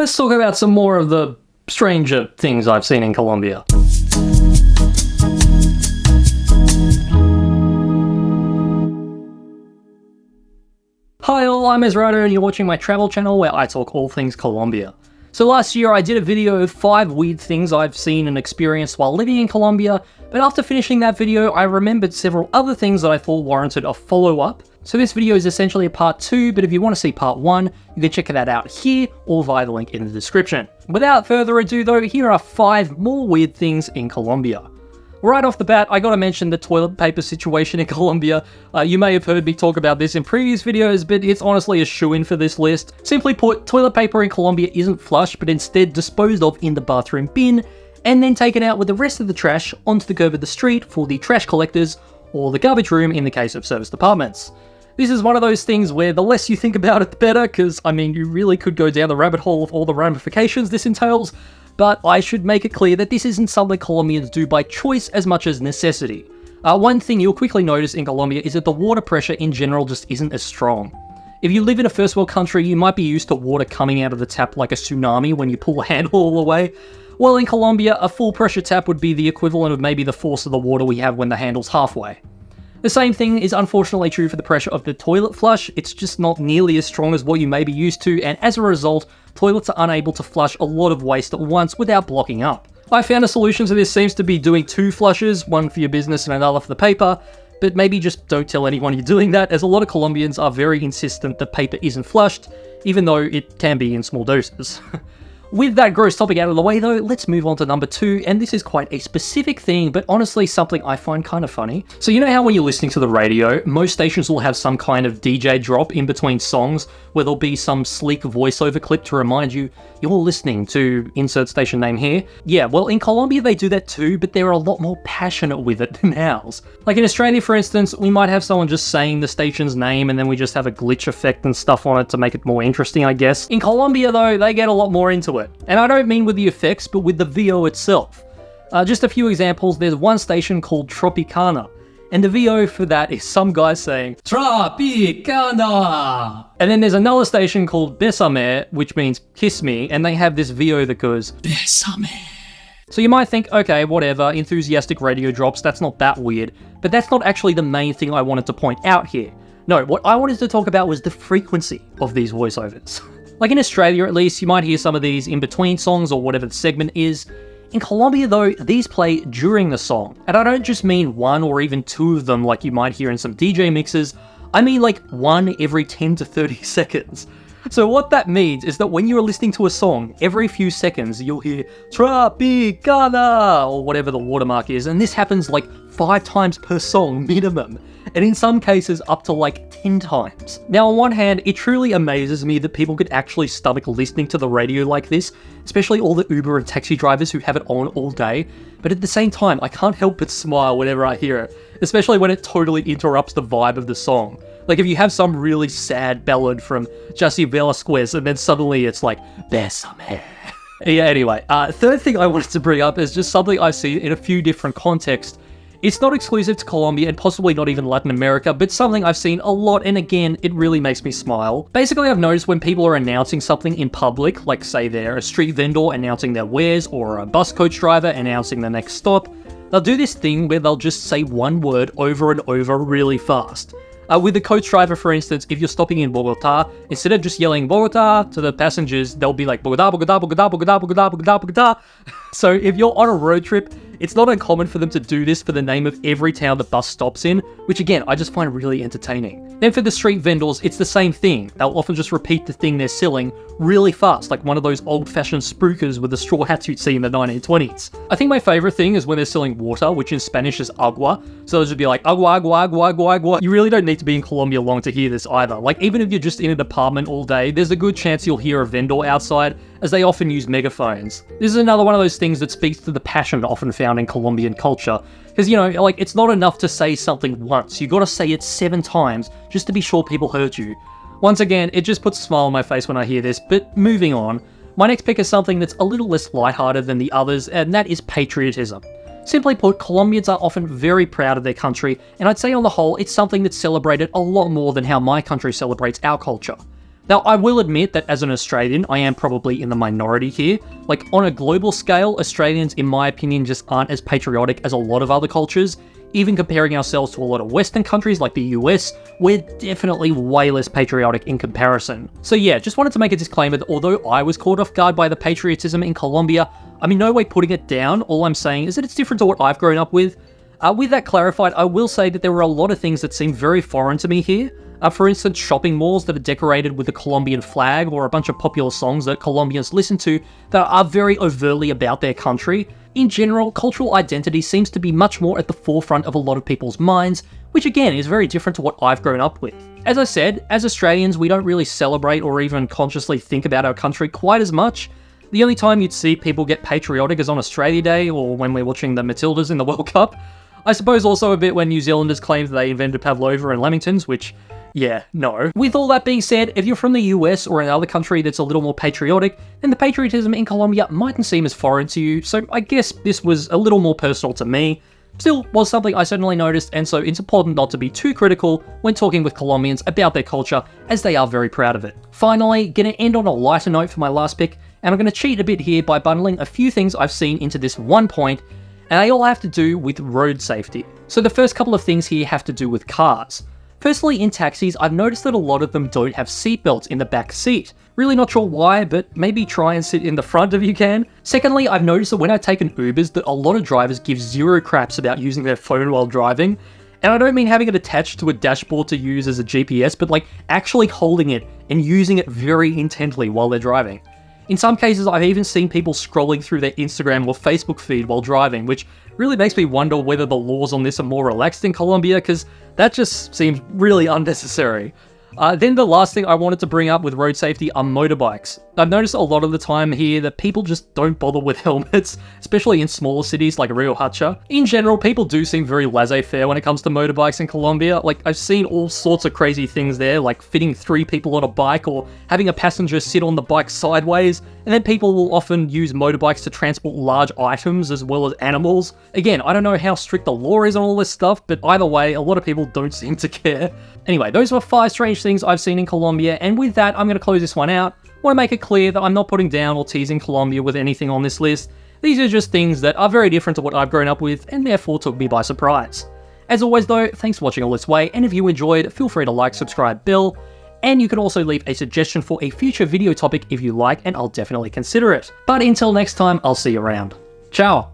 let's talk about some more of the stranger things I've seen in Colombia. Hi all, I'm Ezrado and you're watching my travel channel where I talk all things Colombia. So last year I did a video of 5 weird things I've seen and experienced while living in Colombia, but after finishing that video I remembered several other things that I thought warranted a follow-up. So this video is essentially a part 2, but if you want to see part 1, you can check that out here or via the link in the description. Without further ado though, here are 5 more weird things in Colombia. Right off the bat, I gotta mention the toilet paper situation in Colombia. You may have heard me talk about this in previous videos, but it's honestly a shoo-in for this list. Simply put, toilet paper in Colombia isn't flushed, but instead disposed of in the bathroom bin, and then taken out with the rest of the trash onto the curb of the street for the trash collectors, or the garbage room in the case of service departments. This is one of those things where the less you think about it, the better, because, I mean, you really could go down the rabbit hole of all the ramifications this entails, but I should make it clear that this isn't something Colombians do by choice as much as necessity. One thing you'll quickly notice in Colombia is that the water pressure in general just isn't as strong. If you live in a first world country, you might be used to water coming out of the tap like a tsunami when you pull a handle all the way. Well, in Colombia, a full pressure tap would be the equivalent of maybe the force of the water we have when the handle's halfway. The same thing is unfortunately true for the pressure of the toilet flush. It's just not nearly as strong as what you may be used to, and as a result, toilets are unable to flush a lot of waste at once without blocking up. I found a solution to this seems to be doing 2 flushes, one for your business and another for the paper, but maybe just don't tell anyone you're doing that, as a lot of Colombians are very insistent that paper isn't flushed, even though it can be in small doses. With that gross topic out of the way though, let's move on to number 2, and this is quite a specific thing, but honestly something I find kind of funny. So you know how when you're listening to the radio, most stations will have some kind of DJ drop in between songs, where there'll be some sleek voiceover clip to remind you, you're listening to insert station name here? Yeah, well in Colombia they do that too, but they're a lot more passionate with it than ours. Like in Australia for instance, we might have someone just saying the station's name and then we just have a glitch effect and stuff on it to make it more interesting, I guess. In Colombia though, they get a lot more into it. And I don't mean with the effects, but with the VO itself. Just a few examples, there's one station called Tropicana, and the VO for that is some guy saying, Tropicana! And then there's another station called Bésame, which means kiss me, and they have this VO that goes, Bésame. So you might think, okay, whatever, enthusiastic radio drops, that's not that weird, but that's not actually the main thing I wanted to point out here. No, what I wanted to talk about was the frequency of these voiceovers. Like in Australia at least, you might hear some of these in between songs or whatever the segment is. In Colombia though, these play during the song. And I don't just mean 1 or even 2 of them like you might hear in some DJ mixes, I mean like 1 every 10 to 30 seconds. So what that means is that when you're listening to a song, every few seconds you'll hear Tropicana or whatever the watermark is, and this happens like 5 times per song minimum, and in some cases up to like 10 times. Now on one hand, it truly amazes me that people could actually stomach listening to the radio like this, especially all the Uber and taxi drivers who have it on all day, but at the same time I can't help but smile whenever I hear it, especially when it totally interrupts the vibe of the song. Like if you have some really sad ballad from Jesse Velasquez and then suddenly it's like, Bésame. Yeah, anyway, third thing I wanted to bring up is just something I've seen in a few different contexts. It's not exclusive to Colombia and possibly not even Latin America, but something I've seen a lot, and again, it really makes me smile. Basically, I've noticed when people are announcing something in public, like say they're a street vendor announcing their wares or a bus coach driver announcing the next stop, they'll do this thing where they'll just say one word over and over really fast. With the coach driver, for instance, if you're stopping in Bogota, instead of just yelling Bogota to the passengers, they'll be like Bogota, Bogota, Bogota, Bogota, Bogota, Bogota, Bogota. So if you're on a road trip, it's not uncommon for them to do this for the name of every town the bus stops in, which again, I just find really entertaining. Then for the street vendors, it's the same thing. They'll often just repeat the thing they're selling really fast, like one of those old-fashioned spookers with the straw hats you'd see in the 1920s. I think my favorite thing is when they're selling water, which in Spanish is agua. So they'll just be like, agua, agua, agua, agua, agua. You really don't need to be in Colombia long to hear this either. Like even if you're just in an apartment all day, there's a good chance you'll hear a vendor outside, as they often use megaphones. This is another one of those things that speaks to the passion often found in Colombian culture. Because, you know, like, it's not enough to say something once, you gotta say it 7 times just to be sure people heard you. Once again, it just puts a smile on my face when I hear this, but moving on. My next pick is something that's a little less lighthearted than the others, and that is patriotism. Simply put, Colombians are often very proud of their country, and I'd say on the whole, it's something that's celebrated a lot more than how my country celebrates our culture. Now, I will admit that as an Australian, I am probably in the minority here. Like, on a global scale, Australians, in my opinion, just aren't as patriotic as a lot of other cultures. Even comparing ourselves to a lot of Western countries like the US, we're definitely way less patriotic in comparison. So yeah, just wanted to make a disclaimer that although I was caught off guard by the patriotism in Colombia, I'm in no way putting it down. All I'm saying is that it's different to what I've grown up with. With that clarified, I will say that there were a lot of things that seem very foreign to me here. For instance, shopping malls that are decorated with the Colombian flag, or a bunch of popular songs that Colombians listen to that are very overtly about their country. In general, cultural identity seems to be much more at the forefront of a lot of people's minds, which again is very different to what I've grown up with. As I said, as Australians, we don't really celebrate or even consciously think about our country quite as much. The only time you'd see people get patriotic is on Australia Day, or when we're watching the Matildas in the World Cup. I suppose also a bit when New Zealanders claimed they invented pavlova and lamingtons, which, yeah, no. With all that being said, if you're from the US or another country that's a little more patriotic, then the patriotism in Colombia mightn't seem as foreign to you, so I guess this was a little more personal to me. Still, was something I certainly noticed, and so it's important not to be too critical when talking with Colombians about their culture, as they are very proud of it. Finally, gonna end on a lighter note for my last pick, and I'm gonna cheat a bit here by bundling a few things I've seen into this one point, and they all have to do with road safety. So the first couple of things here have to do with cars. Firstly, in taxis, I've noticed that a lot of them don't have seatbelts in the back seat. Really not sure why, but maybe try and sit in the front if you can. Secondly, I've noticed that when I've taken Ubers that a lot of drivers give zero craps about using their phone while driving. And I don't mean having it attached to a dashboard to use as a GPS, but like actually holding it and using it very intently while they're driving. In some cases, I've even seen people scrolling through their Instagram or Facebook feed while driving, which really makes me wonder whether the laws on this are more relaxed in Colombia, because that just seems really unnecessary. Then the last thing I wanted to bring up with road safety are motorbikes. I've noticed a lot of the time here that people just don't bother with helmets, especially in smaller cities like Rio Hacha. In general, people do seem very laissez-faire when it comes to motorbikes in Colombia. Like, I've seen all sorts of crazy things there, like fitting 3 people on a bike or having a passenger sit on the bike sideways, and then people will often use motorbikes to transport large items as well as animals. Again, I don't know how strict the law is on all this stuff, but either way, a lot of people don't seem to care. Anyway, those were 5 strange things I've seen in Colombia, and with that, I'm going to close this one out. I want to make it clear that I'm not putting down or teasing Colombia with anything on this list. These are just things that are very different to what I've grown up with, and therefore took me by surprise. As always though, thanks for watching all this way, and if you enjoyed, feel free to like, subscribe, bell, and you can also leave a suggestion for a future video topic if you like, and I'll definitely consider it. But until next time, I'll see you around. Ciao!